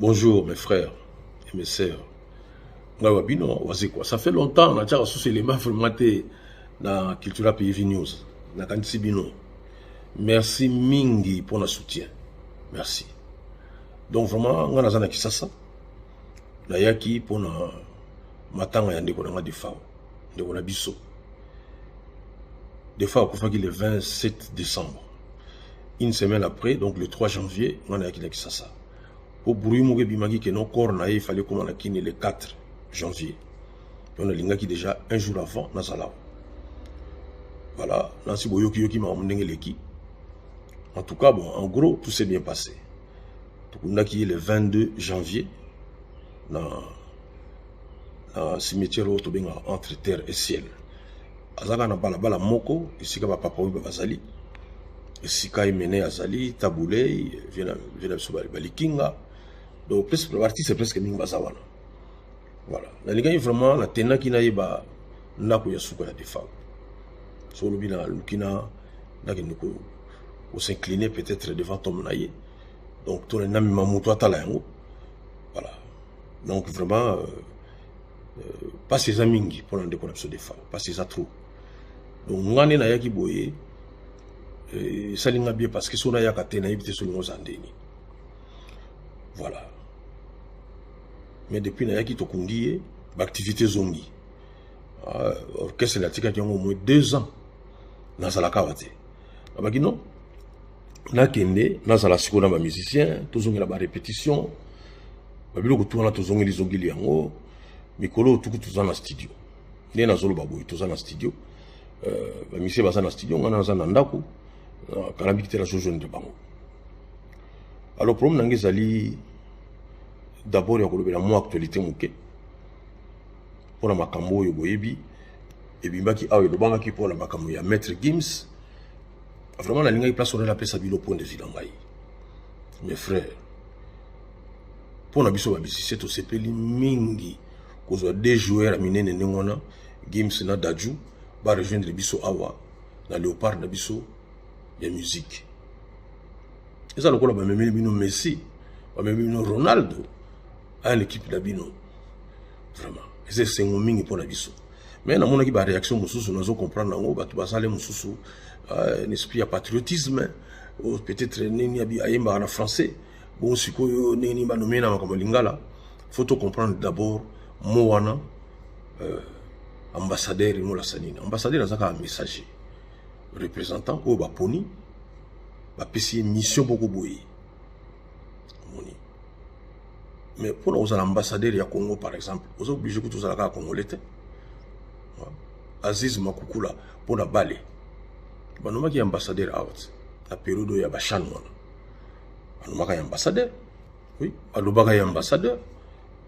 Bonjour mes frères et mes sœurs. Ça fait longtemps on a déjà reçu ces éléments formatés dans Cultura PV News. Merci mingi pour le soutien. Merci. Donc vraiment, on a zana kisasa. Na yaki pour na matanga ya ndeko na defao. Ndeko na biso. Defao kufaki le 27 décembre. Une semaine après, donc le 3 janvier, on a yaki na kisasa. Pour Bourimoube Bimagi que non corps il fallait qu'on a kiné le 4 janvier. On a l'ingaki déjà un jour avant Nazala. Voilà, Nancy Boyoki Yoki m'a emmené l'équipe. En tout cas, bon, en gros, tout s'est bien passé. On a qui le 22 janvier dans le cimetière entre terre et ciel. Azaka na bala moko, ici ka papa ou bazali. Ici ka mené azali, taboulé, vient balikinga. Donc, la partie c'est presque Mingbazawana. Voilà. La Ligue vraiment, la tena qui n'a pas n'a pas yasuka la défense. Sur le bina, l'ukina, n'a qu'on s'incliner peut-être devant ton naïe. Donc, tout le nami mamouto atalayango. Voilà. Donc, vraiment, pas ses amis pour l'en déconnexion des femmes, pas ses atouts. Donc, on a na yaki boye, ça l'ing'a bien parce que son ayaka tena yibite sur nos andeni. Voilà. Mais depuis Nayaki Tokungi, l'activité zongi. Orchestre Latika qui ont au moins 2 ans dans la Kawate. Abagino, Nakende, dans la Sikona, ma musicien, tous ont la répétition. Babilo tout on a tous ont les zongili en haut. Mikolo tout dans la studio. Né na zolo babou, tous dans la studio. Ma musicien basa na studio, on a dans Nandaku. Kalambikite la chose de bango. Alors, problème n'angezali. D'abord, il y a une actualité pour la makambo yoboyebi et bimaki a eu le banque pour la makambo ya maître Gims. Vraiment la ligne place on la place à bilo point de vue d'angaï. Mes frères, pour la biso babisi c'est au sepeli mingi cause des joueurs à minene nengona Gims na Daju va rejoindre biso awa na léopard na biso de musique. Et ça le quoi ba même bino Messi, ba même bino Ronaldo. À l'équipe d'Abino. Vraiment. Et c'est un mingi pour la biso. Mais dans mon équipe, la réaction, nous allons comprendre, un esprit à patriotisme, peut-être en français, bon, si vous avez faut comprendre d'abord, Moana, ambassadeur, ambassadeur, c'est un messager, représentant, ou Baponi, Bapesi mission beaucoup boui. Mais pour nous, l'ambassadeur du Congo, par exemple, vous êtes obligé que tous les Congolais. Aziz Makoukoula, pour la Bali. Nous avons un ambassadeur out. La période où il y a un chan. Nous avons un ambassadeur. Oui, nous avons un ambassadeur.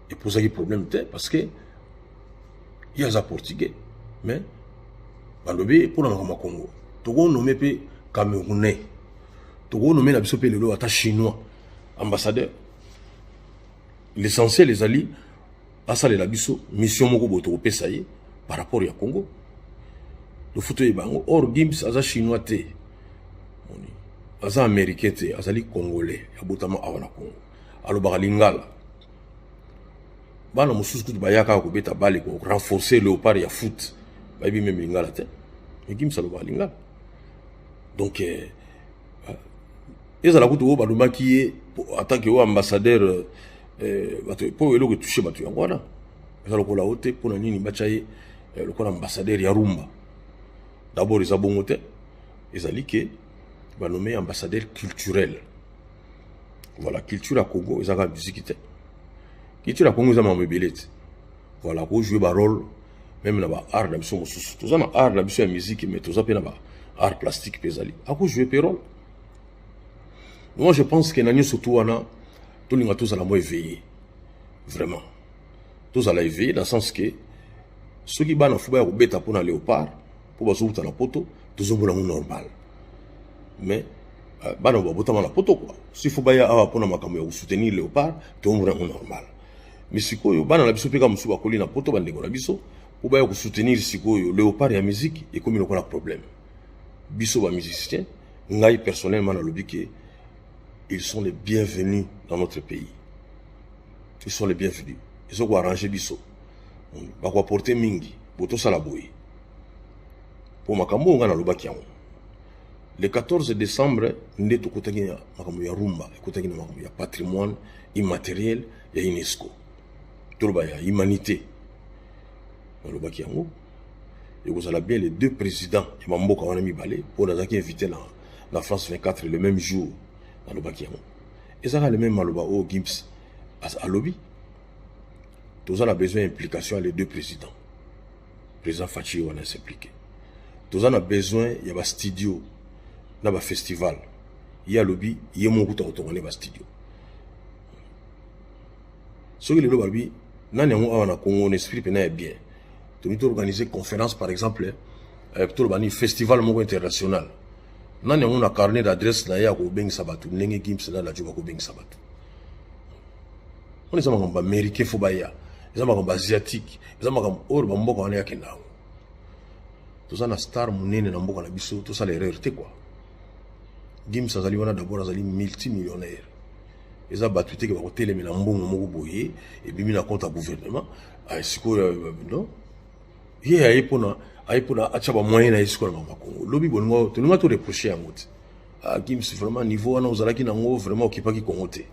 Et pour ça, il y a un problème, parce que il y a un portugais. Mais, pour le Congo, Togo nommé Camerounais. Togo nommé le chinois. Ambassadeur. L'essentiel, les alliés, à ça, les abisso, mission Mogoboto, Pesaye, par rapport au Congo. Le fauteuil bango, or Gims, aza chinois te, aza américain te, azali congolais, yabotama awana Congo. Alors, bagalingala. Bana mususu kutu bayaka ko beta bale ko renforcer léopard ya foot. Baby même lingala te. Mais Gims alo bagalingala. Donc, ezala kutu o baluma ki est attaqué au ambassadeur. Pour le toucher batu yangwana ça le kola ote pour nini bachaye le kola ambassadeur ya rumba d'abord ils abongote ils ali que va nommer ambassadeur culturel. Voilà, culture à Congo ils a musique culture à Congo ils a mobilité. Voilà, pour jouer ba rôle même na ba art na biso mususu tout ça na art na biso ya musique mais tout ça pe na ba art plastique pesali à quoi jouer rôle. Moi je pense que nani surtout wana tous à la moins éveillé. Vraiment. Tous à la éveillé dans le sens que ceux qui banent fouba ou bêta pour un léopard, pour passer à la poto, tous ont normal. Mais, banent ou bêta la poto quoi. Si fouba ya avoir pour un macamé ou soutenir léopard, tout ont normal. Mais si quoi, banent la biso peka moussou bakoli na poto, banent la biso, pour ba ou soutenir si quoi, léopard et la musique, et comme il y a un problème. Biso ba musicien, ngai personnellement dans le biquet. Ils sont les bienvenus dans notre pays. ils sont les bienvenus. Ils ont arrangé biso. Ils vont apporter mingi. Pour tout ça la bouille. Pour makambo on a le bakian. Le 14 décembre, nous avons eu rumba, il y a patrimoine immatériel, il y a UNESCO. Il y a humanité. Et vous avez bien les deux présidents, pour nous inviter dans la France 24 le même jour. Et ça a le même au Gibbs à lobby. Nous avons besoin d'implication les deux présidents. Le président Fachi va s'impliquer. Nous avons besoin, il y a un studio. Dans un festival, il y a lobby, il y a mon route dans le studio. Ce que les lobby, nous avons un esprit bien. Nous avons organisé une conférence, par exemple, pour un festival international. Nous avons un carnet d'adresse dans le Beng Sabatou, nous avons un Beng Sabatou. On est en américain, ils sont asiatiques, ils sont en Orban, ils sont en tout ça, na star, mounene, na biso, tout ça, les raretés, quoi. Gims azali wana d'abord azali multimillionnaire. Ils ont battu que va côté les menambons moko boyé et bimi na compte à gouvernement. Ah siko non. Hier aipona achaba moyen na siko na Congo. Lobi bongo tout le monde reprocher en route. Ah Gims vraiment niveau wana ozalaki nango vraiment okipaki Congo te.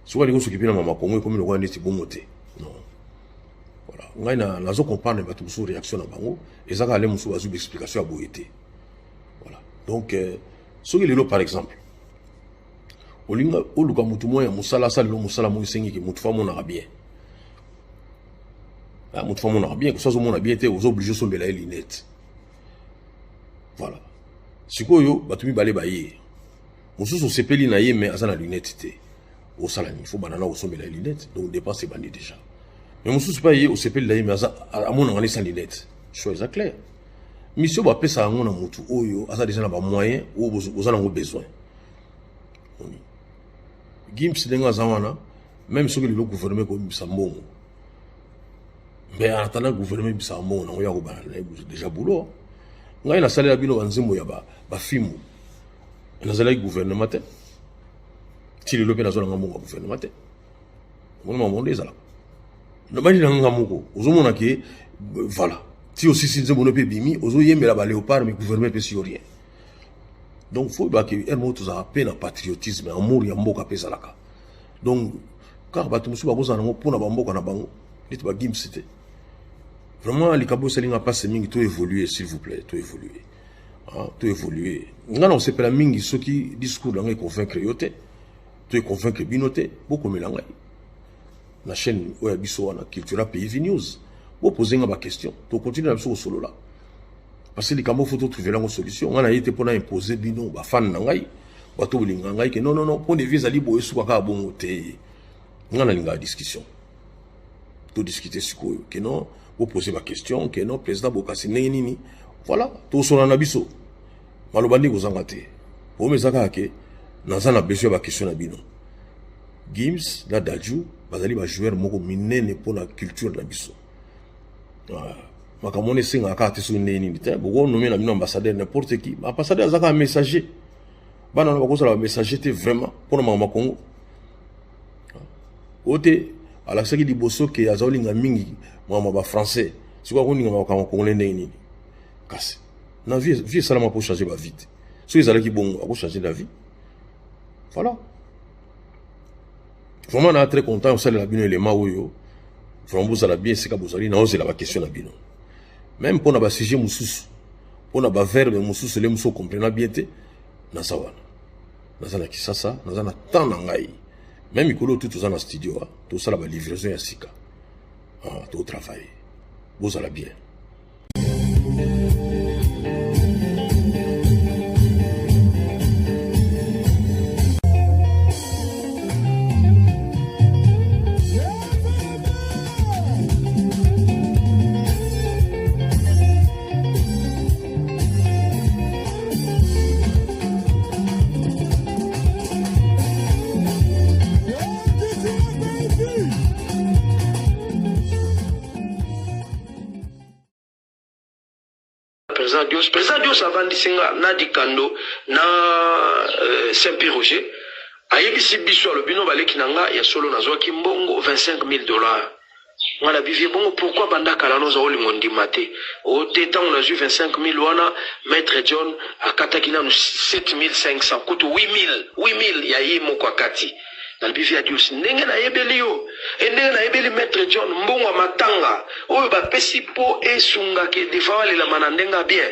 Soka liko s'occuper na mama Congo comme le roi ndeti bongo te. Non. Voilà. Ngai na zo comprendre bato sous réaction na bango et ça ka aller musu bazu explication à boyete. Voilà. Donc ce qui est là, par exemple, au lieu de moutoumouya, moussala, salino, moussala, moussengi, qui moutfamon a bien. Ah, moutfamon a bien, que ça, on a bien été aux obligés de les lunettes. Voilà. Si quoi yo, batumi balé baye. Moussous, on s'est pelé naïe, mais à la lunette, au salami, il faut banana au sommet les lunettes, donc dépense est bandé déjà. Mais moussous, pas yé, on s'est pelé naïe, mais à mon en sans lunettes. Chose claire. Mission va payer ça à mon amoutou, oyo, à ça déjà n'a pas moyen, ou vous en avez besoin. Gims denga zawana, même si le gouvernement comme Bissambo. Mais en attendant le gouvernement Bissambo, on a déjà boulot. On a salé la bino anzimo yaba, ba fimu. On a salé le gouvernement. Si le lopé n'a pas de gouvernement. On a demandé ça là. Le mari n'a pas de gouvernement. Voilà. Si aussi si nous avons bimi, nous avons la léopard, mais le gouvernement peut sur rien. Donc il faut que nous ayons un peu de patriotisme, amour, et amour à ça. Donc quand nous avons un peu de patriotisme, vraiment les cabos ça n'a pas semé tout évoluer s'il vous plaît, tout évoluer. Tout évoluer. Non c'est pas la mingi ceux qui discours là convaincre yote, tout convaincre binote, beaucoup mélanger. La chaîne où biso na culture pays news. Vous posez une question, tu continues à faire solo là. Parce que les cambos faut trouver la solution. On a été pour imposer bino, ba fan nangai, ba to lingangai que non, pour des vies ali boye sou ka bon té. On a linga discussion. Tout discuter sur quoi que non, vous posez ma question, que non président Bokasi nini. Voilà, tout son na biso. Malobandi ko zangate. Pour me zaka ke nazana besoin ba question na bino. Gims la Dadju, bazali ba joueur moko minene pour la culture na biso. Makamone singa akati su nini te boko nommer la mino ambassadeur n'importe qui ambassadeur azaka un messager bana bako sala messager te vraiment pour mama Congo ote ala saki di boso ke azolinga mingi mama ba français siko ko ninga makama congolais nini kasi na vie salama pour changer ba vite so ils qui bon pour changer la vie voilà vraiment on est très content on sala la bino élément oyo vraiment vous allez bien c'est que vous allez na oser la question na bino. Même pour na sujet mususu, pour na verbe mususu les muso comprendre bien te na sawana. Na zana kisasa, na zana temps na ngai. Même ikolo tout ça na studio, tout ça la livraison ya sika. Tout travail. Vous allez bien. Président Dios avant de Nadi Kando na Saint-Pierre Roger ayebisi biso alobino baleki nanga ya solo nazwaki mbongo $25,000. Ngana bivie bongo pourquoi banda kala noza olingo ndima te o te tango nazwi 25,000 wana maître John akataki nanu 7,500 kutu 8,000 ya ye moko akati na bivie adios ndenge na yebeli yo ndenge na yebeli maître John mbongo matanga oyo bapesi po esunga ke defa lela manandenga bien.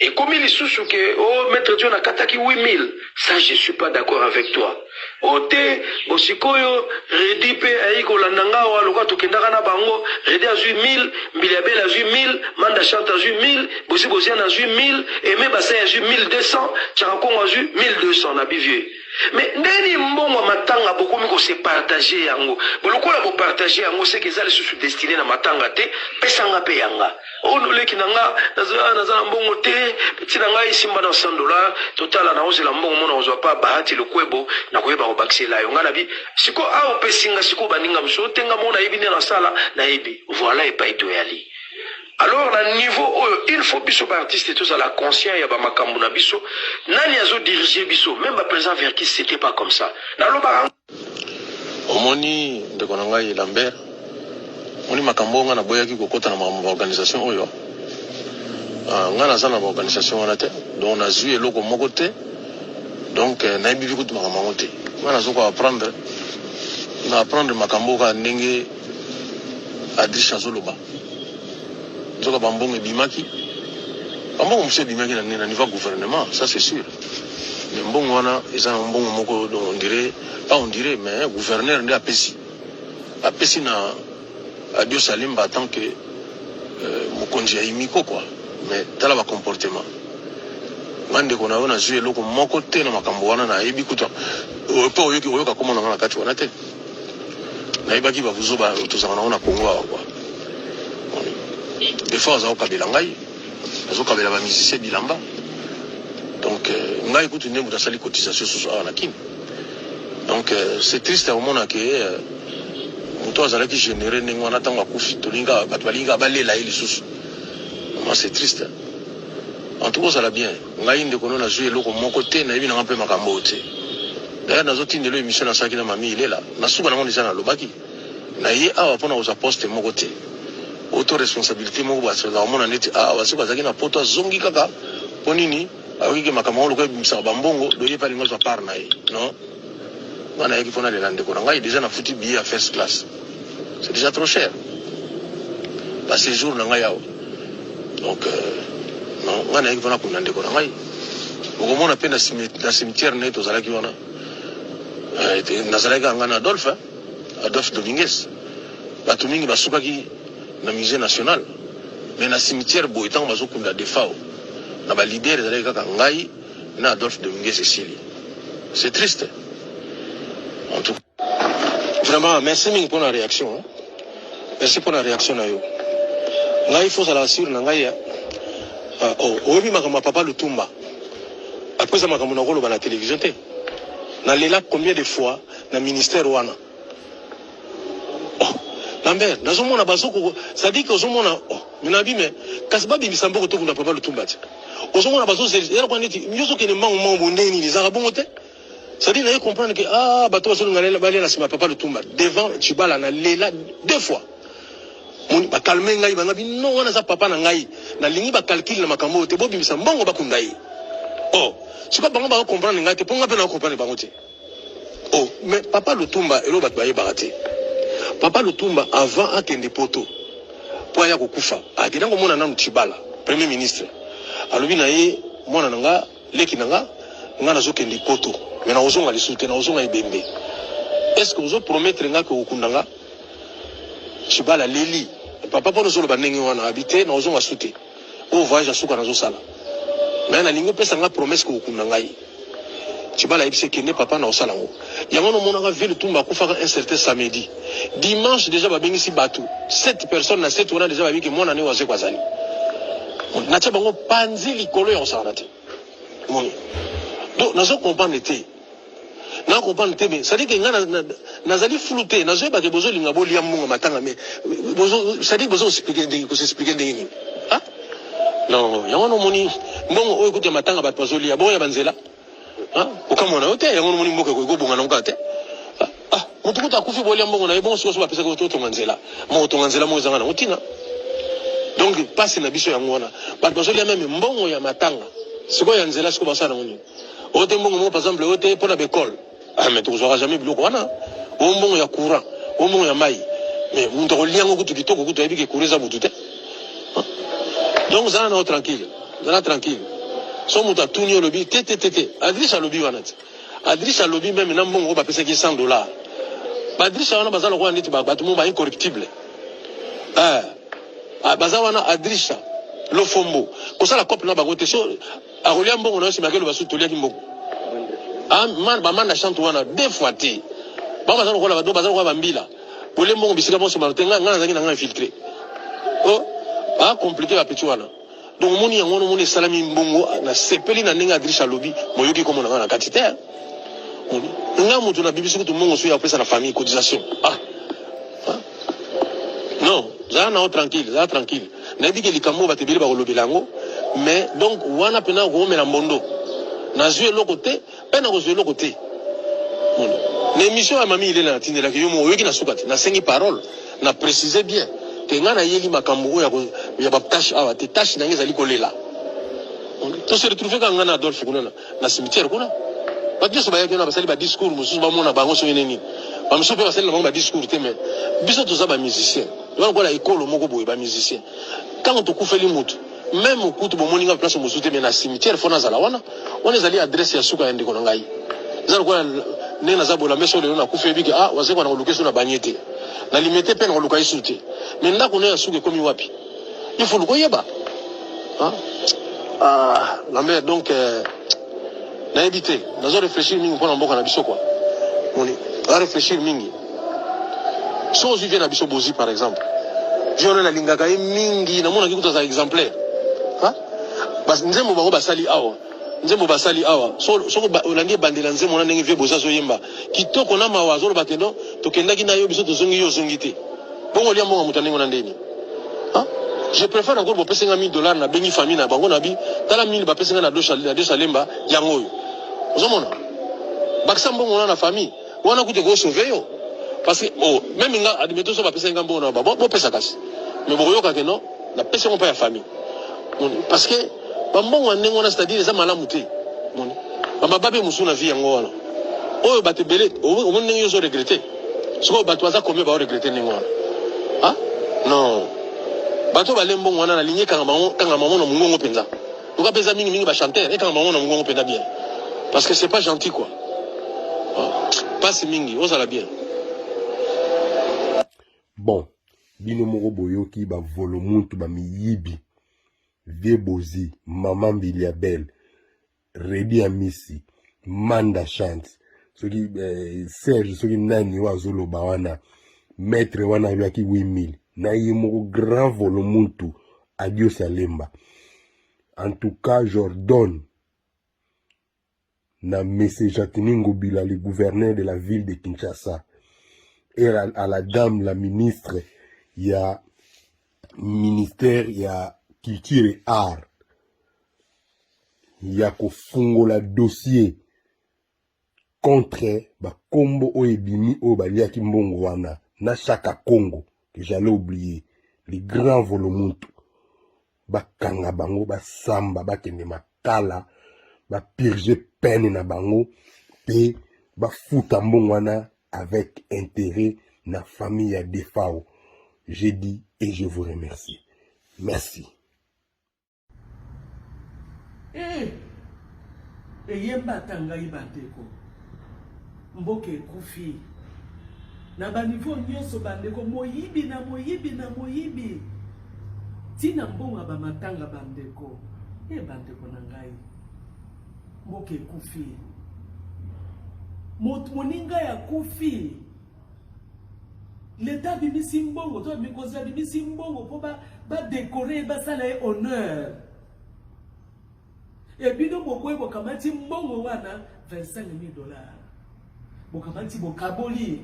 Et comme il sous que oh maître John a kataki 8,000, ça je suis pas d'accord avec toi. Ote bosikoyo redi pe aiko landanga wa loka tokendaka na bango redi a 8,000, Mbiliabel a 8,000, Manda Chante a 8,000, Bosi a 8,000, Aimé Bassin a 8,200, Tcharakongo a 1,200 na bivier. Mais ndeni mbongo matanga beaucoup miko se partager yango. Boloko la bo partager yango c'est que ça les sous destiné na matanga te pesanga pe yanga. Ono leki nanga naza mbongo te tina ngai simba na $100 total na ose la mbongo mona ozwa pa bahati le kwebo na koyeba ko baxela yo ngana bi siko a opesinga siko baninga mso tenga mona yebi na sala na yebi voilà et pas ito yali. Alors, à niveau, il faut biso ba artiste tous à la conscience ya ba makambu na biso nani azo diriger biso même ba président vers qui c'était pas comme ça. Na lo ba omoni de konanga yi Lambert oni makambo nga na boyaki kokota na organisation oyo nga na sana ba organisation wana te donc na zui eloko moko te donc na bibi kutu makambo te nga na zoko apprendre makambo ka ndenge Adrisha Zoloba Zoka bambongo bimaki bambongo monsieur bimaki na niveau gouvernement ça c'est sûr mais mbongo wana eza mbongo moko on dirait mais gouverneur ndi apesi na Adio Salimba en tant que mokonzi ya imiko quoi mais tala ba comportement ngande kona wana zuye loko moko te na makambo wana na yebi kuta po oyoka komona na kati wana te na yebaki ba vuzo ba tozana na Kongo wa quoi. Des fois, on a kabela ngai, on a kabela ba musicien bilamba. Donc, ngai écoute une de sali cotisation sur ça na kin. Donc, c'est triste au moment que muto azala ki générer nengwana tanga kufi tolinga batwalinga balela ili susu. Moi c'est triste. En tout cas ça la bien. Ngai ndeko na jouer loko moko te na yebi na mpe makambo te. D'ailleurs nazo tindelo émission na saki na mami il est là. Na suba na ngoni sana lobaki. Na ye awa pona oza poste moko te. Auto-responsabilité moko basola omona neti basi bazaki na poto zongi kaka ponini awiki makambo lokwa bimisa bambongo doye pa lingo za par na ye non wana yaki pona le lande ko ngai déjà na futi billet à first class c'est déjà trop cher ba séjour na ngai yawo donc non wana yaki pona ko lande ko ngai okomona pe na cimetière neto zalaki wana nazalaki ngana Adolphe Dominguez batu mingi basukaki na musée national mais na cimetière boitan bazokunda defao na ba leader ezalaki kaka ngai na Adolphe Dominguez Cécile. C'est triste en tout cas. Vraiment merci mingi pour la réaction hein? Merci pour la réaction na yo ngai faut la sur na ngai oyebi makambo Papa Lutumba après ça makambo na koloba na télévision te na lela combien de fois na ministère wana Lambert, nazomona bazoko, ça dit que ozomona, minabi mais kasba bimisa mboko to kuna Papa Lutumba. Ozomona bazo zela kwa neti, nyoso ke ne mangu bondeni les arabongo te. Ça dit na comprendre que bato bazo ngala balela sima Papa Lutumba devant Tshibala na lela deux fois. Moni ba calmer ngai ba ngabi non wana za papa na ngai na lingi ba calcul na makambo te bo bimisa mbongo ba kundai. C'est pas bango ba comprendre ngai te ponga pe na comprendre bango te. Mais Papa Lutumba elo bato baye barate. Papa Lutumba avant akende poto po ya kokufa akenda ngomona na Tshibala premier ministre alobi na ye mwana nanga leki nanga ngana zokende poto mais na ozonga lisute na ozonga ibembe est-ce que ozo promettre nga ko okundanga Tshibala leli papa pono zolo banengi wana habité na ozonga sute o voyage asuka na zo sala mais na lingo pesa nga promesse ko okundanga yi Tshibala yebise kende papa na osala ngo yango no monanga ville Lutumba kufaka un certain samedi dimanche déjà babengisi batu 7 personnes na 7 wana déjà babiki mona ne waze kwazali na tsa bango panzi likolo ya osala te moni donc nazo comprendre te na comprendre te mais ça dit que nga nazali flouté nazo ba ke bozo linga bolia munga matanga mais bozo ça dit bozo expliquer ndenge ko expliquer ndenge non yango no moni mbongo oyo kuti matanga batu bazolia boya banzela okamona ote yango moni mboka ko bonga na ngate mutu kuta kufi boli mbongo na ebon so bapesa ko to nganzela mo to nganzela mo zanga na mutina donc passe na biso yango wana ba bazo lia même mbongo ya matanga siko ya nzela siko basana ngoni ote mbongo mo par exemple ote pour la école mais tu n'auras jamais biloko wana o mbongo ya courant o mbongo ya mai mais mutu ko liango kutu kitoko kutu ebike kureza butute donc zana na tranquille zana tranquille so mutu atuni o lobi tete adrisa lobi wana adrisa lobi même na mbongo ba pesa ki $100 badrisha wana bazalo kwa nditi batu mo ba incorruptible baza wana adrisha lo fombo kosala couple na bango te so akolia mbongo na simaka lo basu tolia ki mbongo man ba manda chante wana deux fois te ba bazalo kwa ba do bazalo kwa bambila bole mbongo bisika mo sima te ngana zangi na ngana filtrer compliqué ba petit wana donc moni yango moni salami mbongo na sepeli na ninga adrisha lobi moyoki komo na ngana katite nga mutu na bibisu kutu mbongo so ya pesa na famille cotisation non za na tranquille na biki likambo ba tebili ba kolobela ngo mais donc wana pena ko mena mbondo na zue lokote pena ko zue lokote na émission ya mami ile na tindela ki yo mo yoki na sukati na sengi parole na préciser bien que nga na yeli makambo ya ba tâche awa te tâche na ngeza likolela to se retrouver ka nga na Adolphe kuna na cimetière kuna Parce que je basali ba discours mususu ba mona bango so yeneni. Ba mususu pe basali ba discours te mais biso to za ba musicien. Wana ko la école moko boye ba musicien. Quand on te kufeli mutu, même au kutu bo moninga place mususu te mais na cimetière fona zala wana ezali adresse ya suka ndeko na ngai. Zala ko nena za bola meso le na kufeli ki wase ko na lokeso na banyete. Na limite pe na luka isute. Mais ndako na ya suka komi wapi? Il faut le koyeba. La mère donc na éviter nazo réfléchir mingi pour mboka na biso quoi moni a réfléchir mingi so je viens na biso bozi par exemple je on na lingaka mingi na mona kikuta za exemplaire bas nzembo bango basali awa so olangi bandela nzembo na ndenge vie boza so yemba kitoko na mawazo ba kendo to kendaki na yo biso to zongi yo zongite bongo lia mbongo mutanengo na ndeni je préfère encore bo pesa $1000 na bengi famille na bango na bi tala 1000 ba pesa na do salemba yango ozomona bakisa mbongo na famille wana kute ko sauver yo parce que même nga admettons so ba pesa mbongo na ba bo pesa kasi mais bo yoka ke non na pesa ngo pa ya famille parce que ba mbongo ndenge na c'est-à-dire za malamu te moni ba babe musu na vie yango wana oyo ba te belé o ndenge yo so regretter so ba toza combien ba regretter ndenge wana non bato balembo wana na ligne kanga maman na mungongo penza toka pesa mingi ba chanteur et kanga maman na mungongo penza bien parce que c'est pas gentil quoi passe mingi osala bien bon bino moko boyoki ba volomuntu ba miyibi Viebozi maman Biliabel Redi Amisi Manda Chance soki Serge soki nani wa zolo ba wana maître wana yaki 8000 na yemo grand volomuntu adieu salemba. En tout cas, j'ordonne na M. Jacqueline Ngobila, le gouverneur de la ville de Kinshasa, et à la dame, la ministre, il y a ministère, il y a culture et art, il y a kofungo la dossier contre ba Kombo Oebimi Obaliaki Mbongo wana na Chaka Congo. Que j'allais oublier, les grands volomuntu, ba kanga bango, ba samba, ba kende makala, ba purger peine na bango, pe ba fouta mbongwana avec intérêt na famille à Defao. J'ai dit et je vous remercie. Merci. Yemba tanga ibandeko. Mboke kufi. Na ba niveau nyonso bandeko moyibi na moyibi tina mbonga ba matanga bandeko bandeko na ngai mboke kufi moninga ya kufi leta bimisi mbongo to mikoza bimisi mbongo po ba décorer ba sala honneur et bino bokwe bokamati mbongo wana $25,000 bokamati bokaboli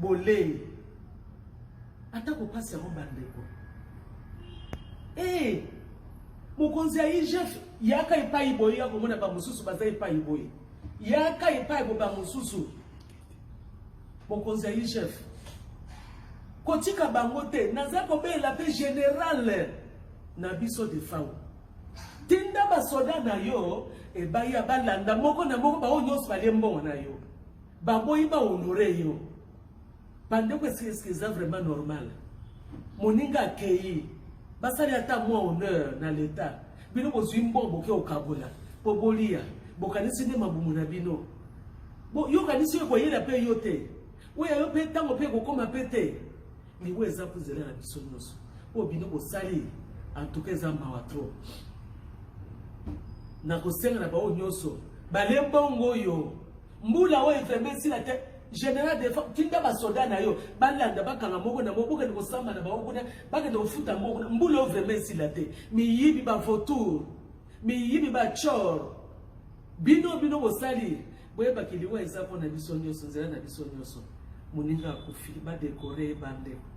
bolé atako passe ya bandeko mokonzi ya IGF yaka epai boye ya komona ba mususu baza epai boye yaka epai boba mosusu mokonzi ya chef kotika bango te naza kobela pe général na biso de fao tinda basoda na yo ebaya balanda moko na moko bao nyonso balie mbongo na yo baboyi bahonore yo bandeko eske eza vraiment normal moninga akei basali ata mwa honneur na leta bino bozwi mbongo boke okabola po bolia bokanisi nde mabumu na bino yokanisi yo koyela mpe yo te oyo yo mpe ntango mpe kokoma mpe te liwo eza kozela na biso nyonso oyo bino bosali antuka eza mawa tro na kosenga na bao nyonso bale mbongo oyo mbula oyo vraimen esila te général de tinda basoda na yo balanda bakanga moko na moko bakende kosamba na bao kuna bakende kofuta mbongo mbula oyo vraimen esila te miyibi bavotour miyibi bachor bino bosali boyebaki liwa eza mpona biso nyonso nzela na biso nyonso moninga akofi badekore bandeko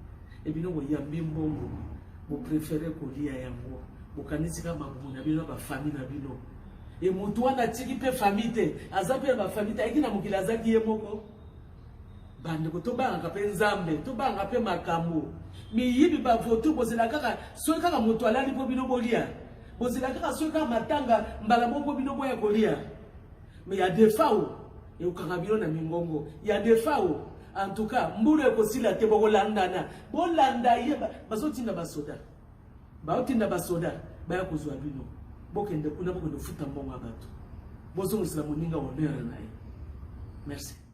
ebino boyambi mbongo boprefere kolia yango bokanisi kaka mabumu na bino bafami na bino motu wana atiki mpe fami te aza mpe na bafami te ayiki na mokili azaki ye moko bandeko tobangaka mpe nzambe tobangaka mpe makambo miyibi bavotu bozela kaka soki kaka moto alali mpo bino bolia bozela kaka soki kaka matanga mbala moko bino boya kolia mais ya defao eokanga bino na mingongo ya defao en tout cas mbulu ekosila te bokolandana bolanda ye bazotinda basoda baotinda basoda baya kozwa bino bokende kuna bokende futa mbongo ya bato bozongisela moninga honneur na ye merci.